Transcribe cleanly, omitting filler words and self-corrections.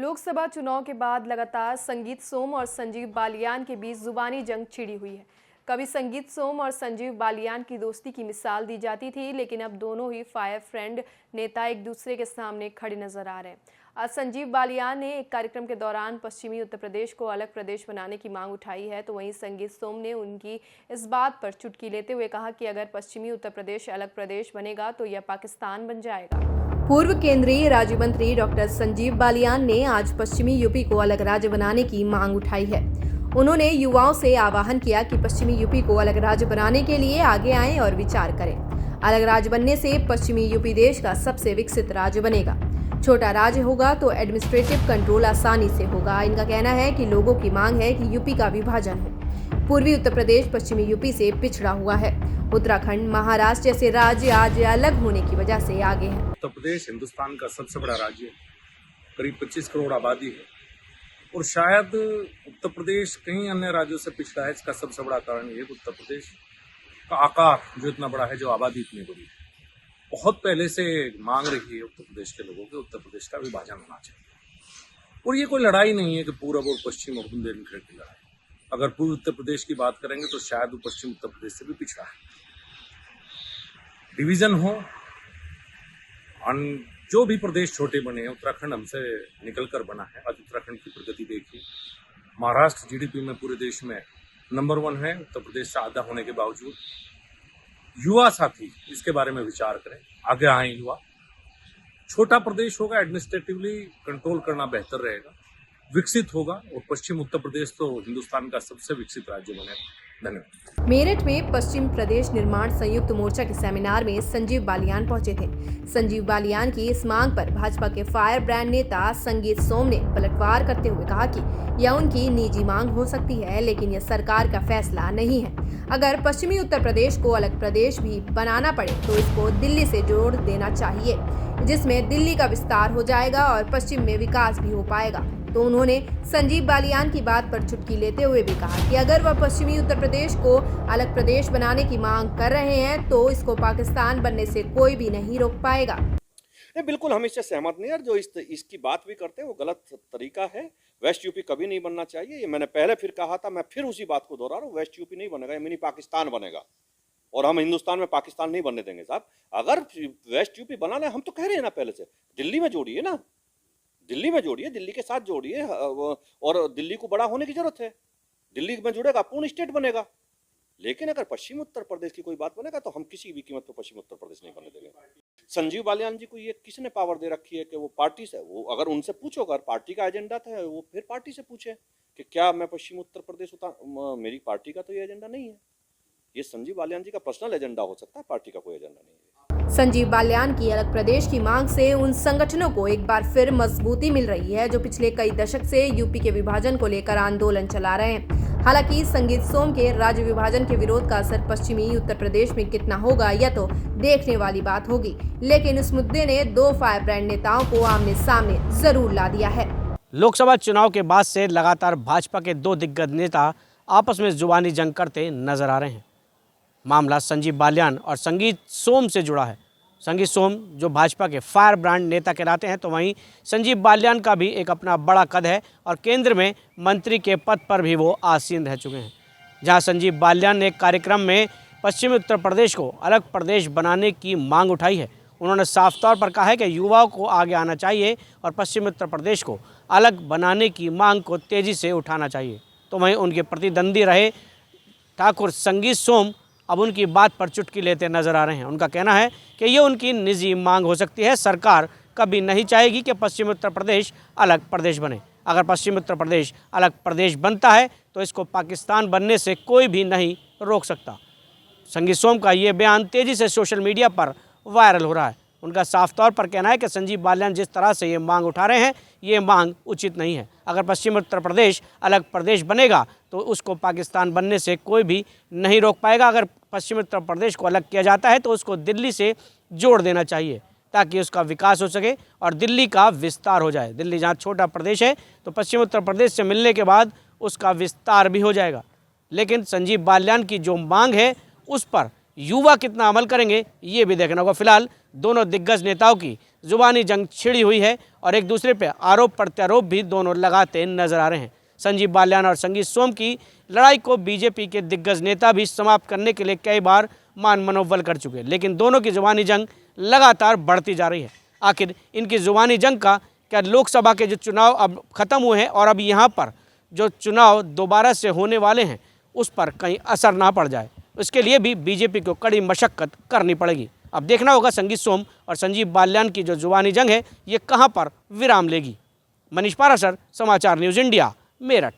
लोकसभा चुनाव के बाद लगातार संगीत सोम और संजीव बालियान के बीच जुबानी जंग छिड़ी हुई है। कभी संगीत सोम और संजीव बालियान की दोस्ती की मिसाल दी जाती थी, लेकिन अब दोनों ही फायर फ्रेंड नेता एक दूसरे के सामने खड़े नजर आ रहे हैं। आज संजीव बालियान ने एक कार्यक्रम के दौरान पश्चिमी उत्तर प्रदेश को अलग प्रदेश बनाने की मांग उठाई है, तो वहीं संगीत सोम ने उनकी इस बात पर चुटकी लेते हुए कहा कि अगर पश्चिमी उत्तर प्रदेश अलग प्रदेश बनेगा तो यह पाकिस्तान बन जाएगा। पूर्व केंद्रीय राज्य मंत्री डॉक्टर संजीव बालियान ने आज पश्चिमी यूपी को अलग राज्य बनाने की मांग उठाई है। उन्होंने युवाओं से आह्वान किया कि पश्चिमी यूपी को अलग राज्य बनाने के लिए आगे आएं और विचार करें। अलग राज्य बनने से पश्चिमी यूपी देश का सबसे विकसित राज्य बनेगा। छोटा राज्य होगा तो एडमिनिस्ट्रेटिव कंट्रोल आसानी से होगा। इनका कहना है कि लोगों की मांग है कि यूपी का विभाजन हो। पूर्वी उत्तर प्रदेश पश्चिमी यूपी से पिछड़ा हुआ है। उत्तराखंड, महाराष्ट्र जैसे राज्य आज अलग होने की वजह से आगे हैं। उत्तर प्रदेश हिंदुस्तान का सबसे बड़ा राज्य है, करीब 25 करोड़ आबादी है और शायद उत्तर प्रदेश कहीं अन्य राज्यों से पिछड़ा है। इसका सबसे बड़ा कारण ये उत्तर प्रदेश का आकार जो इतना बड़ा है, जो आबादी इतनी बड़ी है। बहुत पहले से मांग रही है उत्तर प्रदेश के लोगों के, उत्तर प्रदेश का विभाजन होना चाहिए। और ये कोई लड़ाई नहीं है कि पूरब और पश्चिम और बुंदेलखंड की लड़ाई। अगर पूर्व उत्तर प्रदेश की बात करेंगे तो शायद वो पश्चिम उत्तर प्रदेश से भी पिछड़ा है। डिवीजन हो, जो भी प्रदेश छोटे बने हैं, उत्तराखंड हमसे निकलकर बना है। आज उत्तराखंड की प्रगति देखिए। महाराष्ट्र जीडीपी में पूरे देश में नंबर 1 है, उत्तर प्रदेश से आधा होने के बावजूद। युवा साथी इसके बारे में विचार करें, आगे आए युवा। छोटा प्रदेश होगा, एडमिनिस्ट्रेटिवली कंट्रोल करना बेहतर रहेगा, विकसित होगा और पश्चिम उत्तर प्रदेश तो हिंदुस्तान का सबसे विकसित राज्य बनेगा। धन्यवाद। मेरठ में पश्चिम प्रदेश निर्माण संयुक्त मोर्चा के सेमिनार में संजीव बालियान पहुंचे थे। संजीव बालियान की इस मांग पर भाजपा के फायर ब्रांड नेता संगीत सोम ने पलटवार करते हुए कहा कि यह उनकी निजी मांग हो सकती है, लेकिन यह सरकार का फैसला नहीं है। अगर पश्चिमी उत्तर प्रदेश को अलग प्रदेश भी बनाना पड़े तो इसको दिल्ली से जोड़ देना चाहिए, जिसमें दिल्ली का विस्तार हो जाएगा और पश्चिम में विकास भी हो पाएगा। तो उन्होंने संजीव बालियान की बात पर चुटकी लेते हुए भी कहा कि अगर वह पश्चिमी उत्तर प्रदेश को अलग प्रदेश बनाने की मांग कर रहे हैं तो इसको पाकिस्तान बनने से कोई भी नहीं रोक पाएगा। नहीं, बिल्कुल हम इससे सहमत नहीं है। जो इसकी बात भी करते हैं वो गलत तरीका है। वेस्ट यूपी कभी नहीं बनना चाहिए। ये मैंने पहले फिर कहा था, मैं फिर उसी बात को दोहरा रहा हूँ। वेस्ट यूपी नहीं बनेगा, ये मिनी पाकिस्तान बनेगा और हम हिंदुस्तान में पाकिस्तान नहीं बनने देंगे साहब। अगर वेस्ट यूपी बनाना है, हम तो कह रहे हैं ना पहले से, दिल्ली में जोड़िए ना, दिल्ली में जोड़िए, दिल्ली के साथ जोड़िए और दिल्ली को बड़ा होने की जरूरत है। दिल्ली में जुड़ेगा, पूर्ण स्टेट बनेगा। लेकिन अगर पश्चिम उत्तर प्रदेश की कोई बात बनेगा तो हम किसी भी कीमत पर पश्चिम उत्तर प्रदेश नहीं बनने देंगे। संजीव बालियान जी को ये किसने पावर दे रखी है कि वो पार्टी से, वो अगर उनसे पूछो, अगर पार्टी का एजेंडा था वो फिर पार्टी से पूछे कि क्या मैं पश्चिम उत्तर प्रदेश मेरी पार्टी का तो ये एजेंडा नहीं है। ये संजीव बालियान जी का पर्सनल एजेंडा हो सकता है, पार्टी का कोई एजेंडा नहीं है। संजीव बालियान की अलग प्रदेश की मांग से उन संगठनों को एक बार फिर मजबूती मिल रही है जो पिछले कई दशक से यूपी के विभाजन को लेकर आंदोलन चला रहे हैं। हालांकि संगीत सोम के राज्य विभाजन के विरोध का असर पश्चिमी उत्तर प्रदेश में कितना होगा यह तो देखने वाली बात होगी, लेकिन इस मुद्दे ने 2 फायर ब्रांड नेताओं को आमने सामने जरूर ला दिया है। लोकसभा चुनाव के बाद से लगातार भाजपा के 2 दिग्गज नेता आपस में जुबानी जंग करते नजर आ रहे हैं। मामला संजीव बालियान और संगीत सोम से जुड़ा है। संगीत सोम जो भाजपा के फायर ब्रांड नेता कहलाते हैं, तो वहीं संजीव बालियान का भी एक अपना बड़ा कद है और केंद्र में मंत्री के पद पर भी वो आसीन रह चुके हैं। जहां संजीव बालियान ने एक कार्यक्रम में पश्चिमी उत्तर प्रदेश को अलग प्रदेश बनाने की मांग उठाई है। उन्होंने साफ तौर पर कहा है कि युवाओं को आगे आना चाहिए और पश्चिमी उत्तर प्रदेश को अलग बनाने की मांग को तेज़ी से उठाना चाहिए। तो वहीं उनके प्रतिद्वंदी रहे ठाकुर संगीत सोम अब उनकी बात पर चुटकी लेते नजर आ रहे हैं। उनका कहना है कि ये उनकी निजी मांग हो सकती है। सरकार कभी नहीं चाहेगी कि पश्चिम उत्तर प्रदेश अलग प्रदेश बने। अगर पश्चिम उत्तर प्रदेश अलग प्रदेश बनता है तो इसको पाकिस्तान बनने से कोई भी नहीं रोक सकता। संगीत सोम का ये बयान तेज़ी से सोशल मीडिया पर वायरल हो रहा है। उनका साफ तौर पर कहना है कि संजीव बालियान जिस तरह से ये मांग उठा रहे हैं, ये मांग उचित नहीं है। अगर पश्चिम उत्तर प्रदेश अलग प्रदेश बनेगा तो उसको पाकिस्तान बनने से कोई भी नहीं रोक पाएगा। अगर पश्चिम उत्तर प्रदेश को अलग किया जाता है तो उसको दिल्ली से जोड़ देना चाहिए ताकि उसका विकास हो सके और दिल्ली का विस्तार हो जाए। दिल्ली जहाँ छोटा प्रदेश है तो पश्चिम उत्तर प्रदेश से मिलने के बाद उसका विस्तार भी हो जाएगा। लेकिन संजीव बालियान की जो मांग है उस पर युवा कितना अमल करेंगे ये भी देखना होगा। फिलहाल दोनों दिग्गज नेताओं की जुबानी जंग छिड़ी हुई है और एक दूसरे पर आरोप प्रत्यारोप भी दोनों लगाते नजर आ रहे हैं। संजीव बालियान और संगीत सोम की लड़ाई को बीजेपी के दिग्गज नेता भी समाप्त करने के लिए कई बार मान मनोबल कर चुके हैं, लेकिन दोनों की जुबानी जंग लगातार बढ़ती जा रही है। आखिर इनकी जुबानी जंग का क्या लोकसभा के जो चुनाव अब खत्म हुए हैं और अब यहाँ पर जो चुनाव दोबारा से होने वाले हैं उस पर कहीं असर ना पड़ जाए, उसके लिए भी बीजेपी को कड़ी मशक्कत करनी पड़ेगी। अब देखना होगा संगीत सोम और संजीव बालियान की जो जुबानी जंग है ये कहाँ पर विराम लेगी। मनीष पाराशर, समाचार न्यूज़ इंडिया, मेरठ।